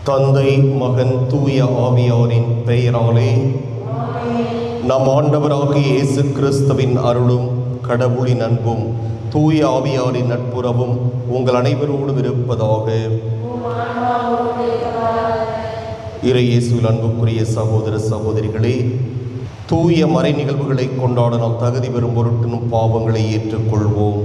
தந்தை மகன் தூய ஆவியாரின் பெயராலே நம் ஆண்டவராகிய இயேசு கிறிஸ்துவின் அருளும் கடவுளின் அன்பும் தூய ஆவியாரின் நட்புறவும் உங்கள் அனைவரோடும் இருப்பதாக. இறை இயேசுவில் அன்புக்குரிய சகோதர சகோதரிகளே, தூய மறை நிகழ்வுகளை கொண்டாட நாம் தகுதி பெறும் பொருட்டு பாவங்களை ஏற்றுக்கொள்வோம்.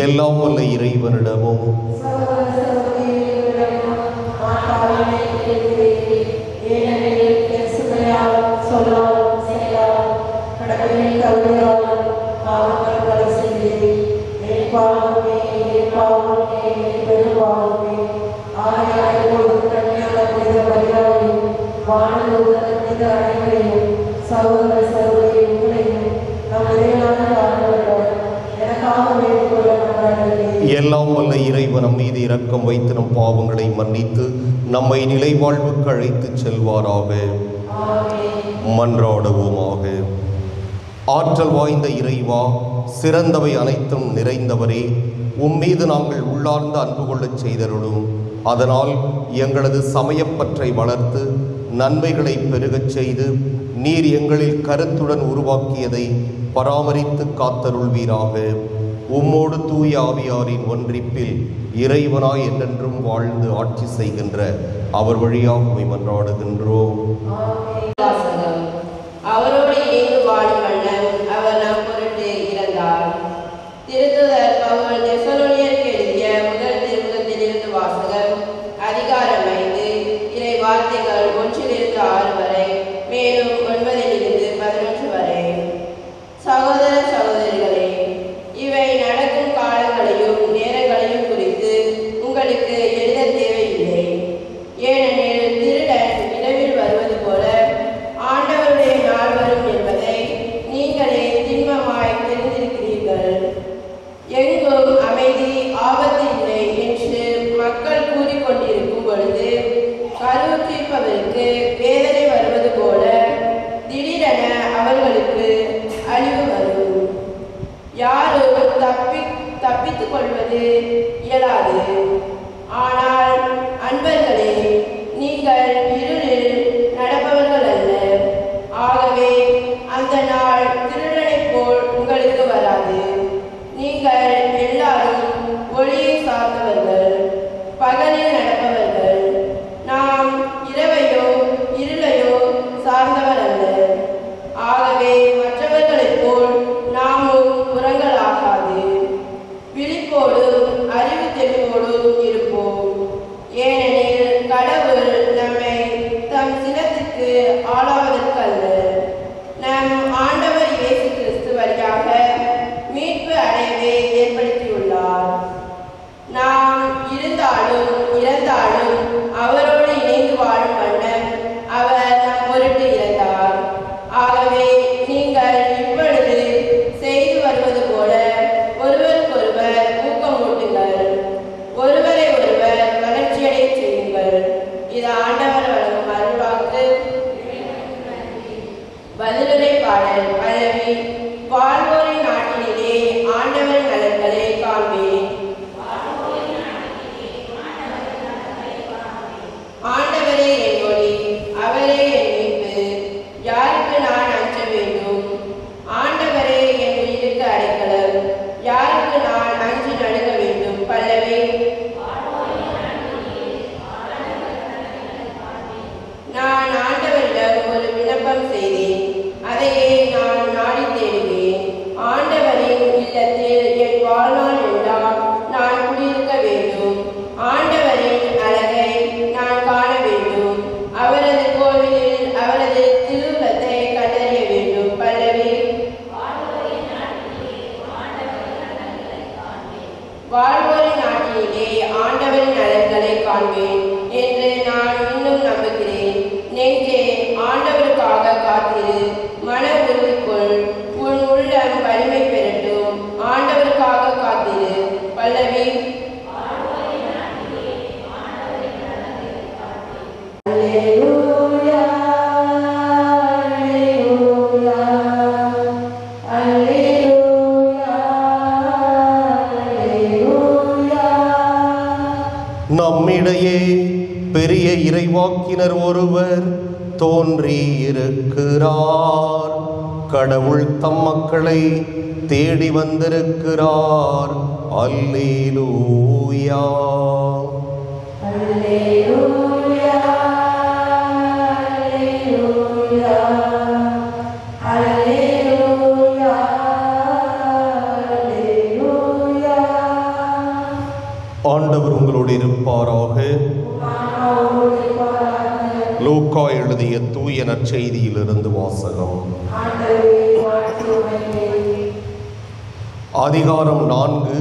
எல்லாம் வல்ல இறைவனிடமும் எல்லாம் வல்ல இறைவன் நம் மீது இரக்கம் வைத்து நம் பாவங்களை மன்னித்து நம்மை நிலை வாழ்வுக்கு அழைத்து செல்வாராக. மன்றாடுவோமாக. ஆற்றல் வாய்ந்த இறைவா, சிறந்தவை அனைத்தும் நிறைந்தவரே, உம்மீது நாங்கள் உள்ளார்ந்த அன்பு கொள்ளச் செய்தருளும். அதனால் எங்களது சமயப்பற்றை வளர்த்து நன்மைகளை பெருகச் செய்து நீர் எங்களில் கருத்துடன் உருவாக்கியதை பராமரித்து காத்தருள்வீராக. உம்மோடு தூய ஆவியாரின் ஒன்றிப்பில் இறைவனாய் என்றென்றும் வாழ்ந்து ஆட்சி செய்கின்ற அவர் வழியாக உம்மை மன்றாடுகின்றோம். அவரோடு இணைந்து வாழும் வண்ணம் அவர் நம் பொருட்டு இறந்தார். திருத்தூதர் பவுல் தெசலோனியருக்கு எழுதிய முதல் திருமுகத்திலிருந்து வாசகம். அதிகாரம் 5, இறை வார்த்தைகள் 1-6 வரை, மேலும் 9-11 வரை. சகோதர சகோதரிகளே, இவை நடக்கும் காலங்களையும் நேரங்களையும் குறித்து உங்களுக்கு எழுத தேவையில்லை. ஏனெனில் திருடன் இரவில் வருவது போல ஆண்டவருடைய நாள் வரும் என்பதை நீங்களே திண்மமாய் தெரிந்திருக்கிறீர்கள். எங்கும் அமைதி, ஆபத்து இல்லை என்று மக்கள் கூறிக்கொண்டிருக்கும் பொழுது கருவுற்றிருப்பவருக்கு வேதனை வருவது போல திடீரென அவர்களுக்கு அழிவு வரும். யாரும் தப்பித்துக் கொள்வது இயலாது. ஆனால் அன்பர்களே, நீங்கள் இருளில் நடப்பவர்கள் அல்ல. ஆகவே அந்த நாள் திருடனைப் போல் உங்களுக்கு வராது. நீங்கள் எல்லாரும் ஒளியை சார்ந்தவர்கள், பகலில் நடப்பவர்கள். நாம் இரவையோ இருளையோ சார்ந்தவர் அல்ல. ஆகவே மற்றவர்களைப் போல் நாமும் புறங்களாகாது. விழிப்போடும் அறிவு தெளிவோடும் இருப்போம். ஏனெனில் கடவுள் நம்மை தம் சினத்துக்கு ஆளாவதற்கு அல்ல, நம் ஆண்டவர் இயேசு கிறிஸ்து வழியாக மீட்பு அடையவே ஏற்படுத்தியுள்ளார். நாம் இருந்தாலும் இறந்தாலும் அவரோடு இணைந்து வாழும் வண்ணம் அவர் நம் பொருட்டு இறந்தார். ஆகவே நீங்கள் இப்பொழுது செய்து வருவது போல ஒருவருக்கொருவர் ஊக்கமூட்டுங்கள், ஒருவரை ஒருவர் வளர்ச்சியடைய செய்யுங்கள். இது ஆண்டவர் வழங்கும் அருள்வாக்கு. பதிலுரை பாடல். பல்லவி. வாழ்வோரின் நாட்டினிலே ஆண்டவர் நலன்களை காண்பேன். ஆண்டவரே என் ஒளி, அவரே என் மீட்பு, யாருக்கு நான் அஞ்ச வேண்டும்? ஆண்டவரே என் உயிருக்கு அடைக்கலம், யாருக்கு நான் அஞ்சி நடுங்க வேண்டும்? பல்லவி. நான் ஆண்டவரிடம் ஒரு விண்ணப்பம் செய்தேன், அதையே நான் நாடி தேடுவேன். ஆண்டவரின் இல்லத்தில் என் வாழ்நாள் எல்லாம் நான் குடியிருக்க வேண்டும். ஆண்டவரின் அழகை நான் காண வேண்டும். அவரது கோவிலில் அவரது திருவுளத்தை கண்டறிய வேண்டும். பல்லவி. வாழ்வோரின் நாட்டிலே ஆண்டவரின் நலன்களை காண்பேன் என்று நான் இன்னும் நம்புகிறேன். நெஞ்சே, ஆண்டவருக்காக காத்திரு, மன உறுதி கொள், உன் உள்ளம் வலிமை பெறட்டும். ஆண்டவருக்காக காத்திரு. பல்லவி. Alleluia, alleluia, alleluia. நம்மிடையே பெரிய இறைவாக்கினர் ஒருவர் தோன்றி இருக்கிறார். கடவுள் தம் மக்களை தேடி வந்திருக்கிறார். அல்லேலூயா. அல்லேலூயா, அல்லேலூயா, அல்லேலூயா, அல்லேலூயா. ஆண்டவர் உங்களோடு இருப்பாராக. லூக்கா எழுதிய தூய நற்செய்தியிலிருந்து வாசகம். அதிகாரம் 4,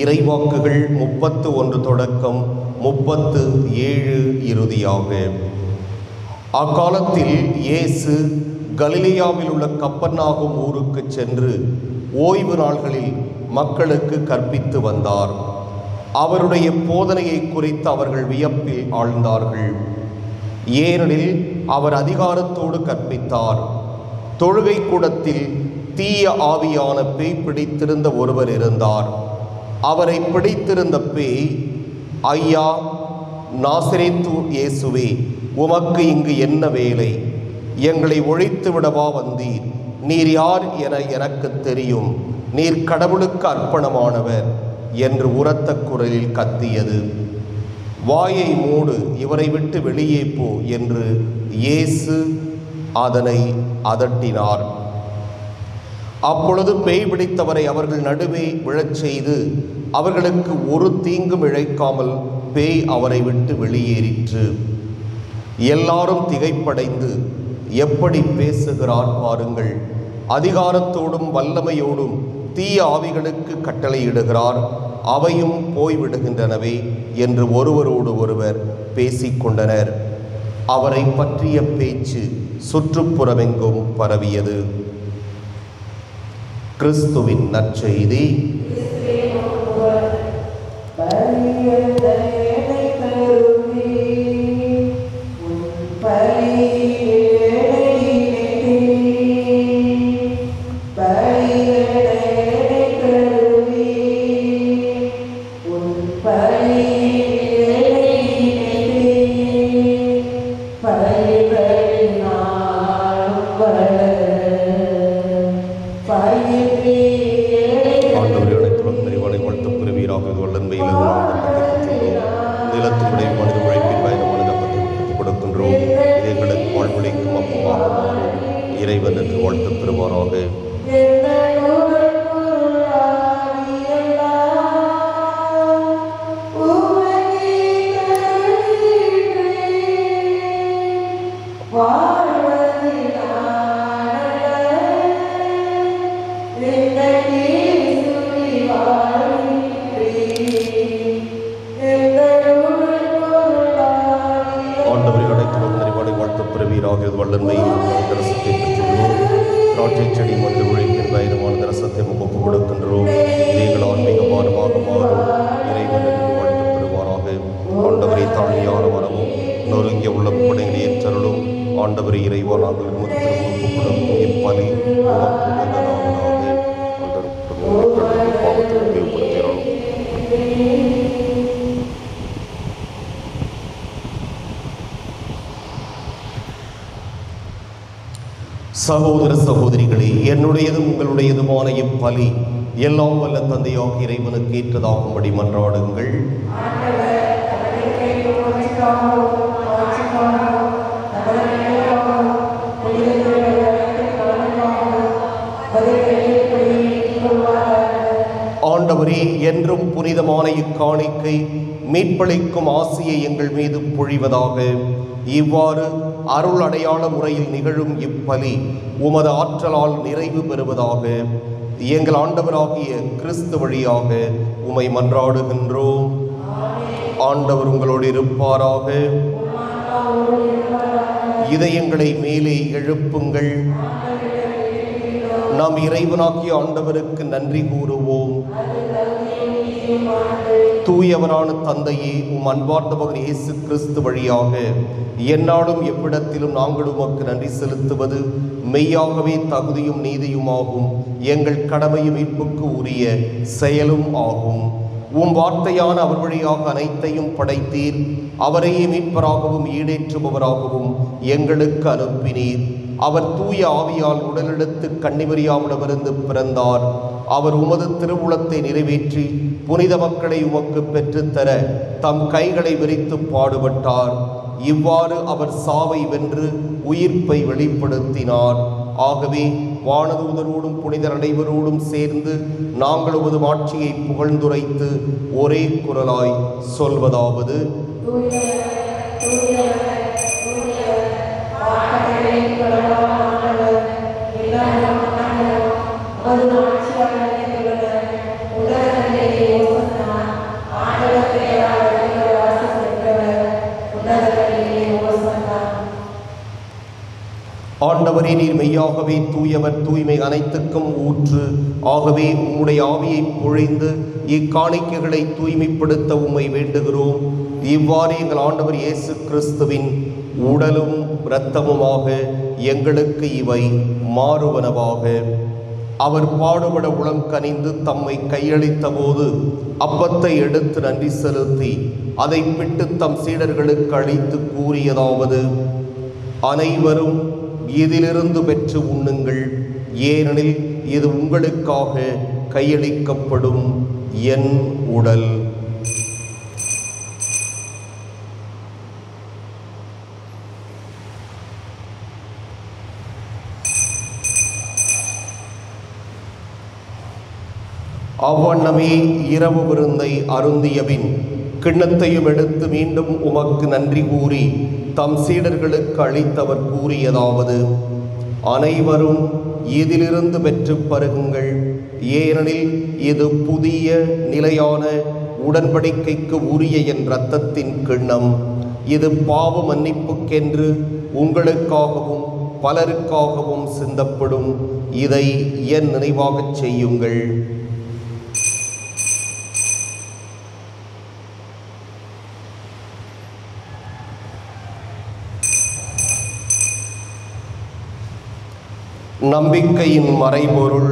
இறைவாக்குகள் 31 தொடக்கம் 37 இறுதியாக. அக்காலத்தில் இயேசு கலிலேயாவில் உள்ள கப்பர்நாகும் ஊருக்கு சென்று ஓய்வு நாள்களில் மக்களுக்கு கற்பித்து வந்தார். அவருடைய போதனையை குறித்து அவர்கள் வியப்பில் ஆழ்ந்தார்கள். ஏனெனில் அவர் அதிகாரத்தோடு கற்பித்தார். தொழுகை கூடத்தில் தீய ஆவியான பேய் பிடித்திருந்த ஒருவர் இருந்தார். அவரை பிடித்திருந்த பேய், ஐயா, நாசரேத்து இயேசுவே, உமக்கு இங்கு என்ன வேலை? எங்களை ஒழித்து விடவா வந்தீர்? நீர் யார் என எனக்கு தெரியும். நீர் கடவுளுக்கு அர்ப்பணமானவர் என்று உரத்த குரலில் கத்தியது. வாயை மூடு, இவரை விட்டு வெளியே போ என்று இயேசு அதனை அதட்டினார். அப்பொழுது பேய் பிடித்தவரை அவர்கள் நடுவே விழச் செய்து அவர்களுக்கு ஒரு தீங்கும் இழைக்காமல் பேய் அவரை விட்டு வெளியேறிற்று. எல்லாரும் திகைப்படைந்து, எப்படி பேசுகிறார் பாருங்கள், அதிகாரத்தோடும் வல்லமையோடும் தீய ஆவிகளுக்கு கட்டளையிடுகிறார், அவையும் போய்விடுகின்றனவே என்று ஒருவரோடு ஒருவர் பேசிக்கொண்டனர். அவரை பற்றிய பேச்சு சுற்றுப்புறமெங்கும் பரவியது. கிறிஸ்துவின் நற்செய்தி. இறைவனுக்கு வாழ்த்து பெறுவாராக. செடி மந்து உழைப்பின் பயிரமான தரசத்தை ஒப்புக் கொடுக்கின்றோம். நீங்கள் ஆன்மீக பானமாக மாறும் இறைவனுக்கு வாழ்த்து பெறுவாராக. ஆண்டவரை தாழ்மையான வரவும் நொறுங்கிய உள்ள படைகளை ஏற்றருளும். ஆண்டவரை இறைவா, நாங்கள் ஒப்புக் கொடுக்கும் இப்பலி பாவத்தை உபயோகப்படுத்தினோம். சகோதர சகோதரிகளே, என்னுடையதும் உங்களுடையதுமான இப்பலி எல்லாம் வல்ல தந்தையாக இறைவனுக்கு ஏற்றதாகும்படி மன்றாடுங்கள். ஆண்டவரே, என்றும் புனிதமான இக்காணிக்கை மீட்பளிக்கும் ஆசியை எங்கள் மீது பொழிவதாக. இவ்வாறு அருள் அடையாள முறையில் நிகழும் இப்பலி உமது ஆற்றலால் நிறைவு பெறுவதாக. எங்கள் ஆண்டவராகிய கிறிஸ்து வழியாக உம்மை மன்றாடுகின்றோம். ஆண்டவர் உங்களோடு இருப்பாராக. இதயங்களை மேலே எழுப்புங்கள். நாம் இறைவனாகிய ஆண்டவருக்கு நன்றி கூறுவோம். தூயவரான தந்தையே, உம் அன்பார்ந்த மகன் இயேசு கிறிஸ்து வழியாக எந்நாளும் எவ்விடத்திலும் நாங்கள் உமக்கு நன்றி செலுத்துவது மெய்யாகவே தகுதியும் நீதியுமாகும். எங்கள் கடமையும் மீட்புக்கு உரிய செயலும் ஆகும். உம் வார்த்தையான அவர் வழியாக அனைத்தையும் படைத்தீர். அவரையே மீட்பராகவும் ஈடேற்றுபவராகவும் எங்களுக்கு அனுப்பினீர். அவர் தூய ஆவியால் உடலெடுத்து கன்னிமரியாவிடமிருந்து பிறந்தார். அவர் உமது திருவுளத்தை நிறைவேற்றி புனித மக்களை உமக்கு பெற்றுத்தர தம் கைகளை விரித்து பாடுபட்டார். இவ்வாறு அவர் சாவை வென்று உயிர்ப்பை வெளிப்படுத்தினார். ஆகவே வானதூதரோடும் புனிதர் அனைவரோடும் சேர்ந்து நாங்கள் உமது ஆட்சியை புகழ்ந்துரைத்து ஒரே குரலாய் சொல்வதாவது: ஆண்டவரே, நீர் மெய்யாகவே தூயவர், தூய்மை அனைத்துக்கும் ஊற்று. ஆகவே உம்முடைய ஆவியை பொழிந்து இக்காணிக்கைகளை தூய்மைப்படுத்த உம்மை வேண்டுகிறோம். இவ்வாறு எங்கள் ஆண்டவர் இயேசு கிறிஸ்துவின் உடலும் இரத்தமுமாக எங்களுக்கு இவை மாறுவனவாக. அவர் பாடுபட உளம் கனிந்து தம்மை கையளித்த போது அப்பத்தை எடுத்து நன்றி செலுத்தி அதை பிட்டு தம் சீடர்களுக்கு அளித்து கூறியதாவது: அனைவரும் இதிலிருந்து பெற்று உண்ணுங்கள், ஏனெனில் இது உங்களுக்காக கையளிக்கப்படும் என் உடல். அவ்வண்ணமே இரவு விருந்தை அருந்தியபின் கிண்ணத்தையும் எடுத்து மீண்டும் உமக்கு நன்றி கூறி தம் சீடர்களுக்கு அளித்தவர் கூறியதாவது: அனைவரும் இதிலிருந்து பெற்று பருகுங்கள், ஏனெனில் இது புதிய நிலையான உடன்படிக்கைக்கு உரிய என் இரத்தத்தின் கிண்ணம். இது பாவ மன்னிப்புக்கென்று உங்களுக்காகவும் பலருக்காகவும் சிந்தப்படும். இதை என் நினைவாகச் செய்யுங்கள். நம்பிக்கையின் மறைபொருள்.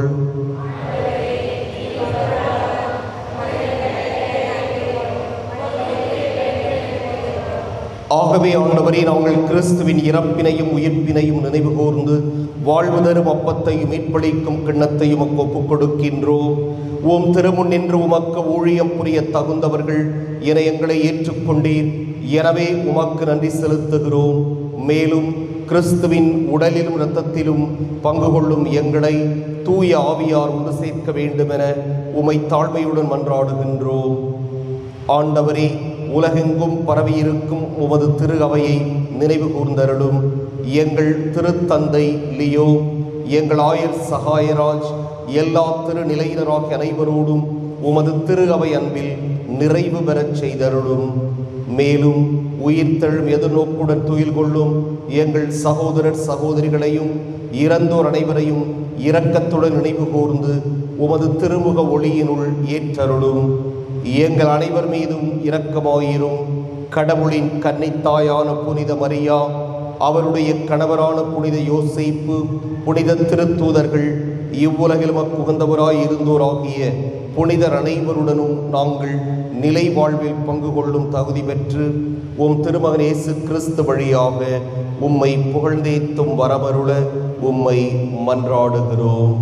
ஆகவே ஆண்டவரே, நாங்கள் கிறிஸ்துவின் இறப்பினையும் உயிர்ப்பினையும் நினைவு கூர்ந்து வாழ்வு தரும் அப்பத்தையும் மீட்பளிக்கும் கிண்ணத்தையும் உமக்கு ஒப்புக் கொடுக்கின்றோம். உம் திருமுன் நின்று உமக்கு ஊழியம் புரிய தகுந்தவர்கள் என எங்களை ஏற்றுக்கொண்டீர். எனவே உமக்கு நன்றி செலுத்துகிறோம். மேலும் கிறிஸ்துவின் உடலிலும் இரத்தத்திலும் பங்கு கொள்ளும் எங்களை தூய ஆவியார் ஒன்று சேர்க்க வேண்டுமென உமை தாழ்மையுடன் மன்றாடுகின்றோம். ஆண்டவரே, உலகெங்கும் பரவியிருக்கும் உமது திரு அவையை நினைவு கூர்ந்தருளும். எங்கள் திருத்தந்தை லியோ, எங்கள் ஆயர் சகாயராஜ், எல்லா திருநிலையினராகிய அனைவரோடும் உமது திரு அவை அன்பில் நிறைவு பெறச் செய்தருளும். மேலும் உயிர்த்தெழும் எதிர்நோக்குடன் துயில் கொள்ளும் எங்கள் சகோதரர் சகோதரிகளையும் இறந்தோர் அனைவரையும் இரக்கத்துடன் நினைவு கூர்ந்து உமது திருமுக ஒளியினுள் ஏற்றருளும். எங்கள் அனைவர் மீதும் இரக்கமாயிரும். கடவுளின் கன்னித்தாயான புனித மரியா, அவருடைய கணவரான புனித யோசேப்பு, புனித திருத்தூதர்கள், இவ்வுலகில் மக்குகந்தவராய் இருந்தோராகிய புனிதர் அனைவருடனும் நாங்கள் நிலை வாழ்வில் பங்கு கொள்ளும் தகுதி பெற்று உம் திருமகன் இயேசு கிறிஸ்து வழியாக உம்மை புகழ்ந்தேத்தும் வரமருள உம்மை மன்றாடுகிறோம்.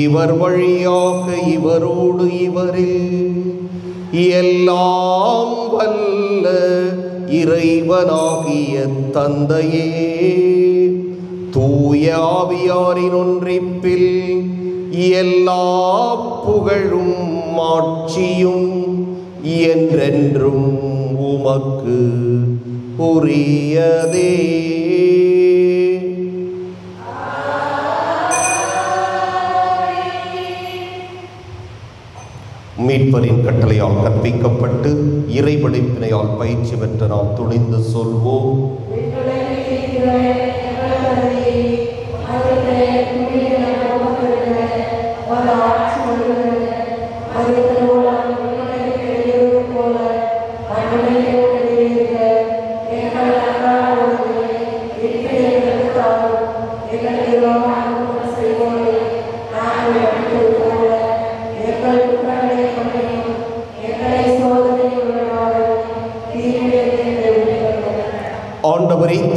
இவர் வழியாக இவரோடு இவரில் எல்லாம் வல்ல இறைவனாகிய தந்தையே, தூய ஆவியாரின் ஒன்றிப்பில் எல்லா புகழும் மாட்சியும் என்றென்றும் உமக்கு உரியதே. மீட்பரின் கட்டளையால் கற்பிக்கப்பட்டு இறைவழிப்பினையால் பயிற்சி பெற்ற நாம் துணிந்து சொல்வோம்: எங்கள்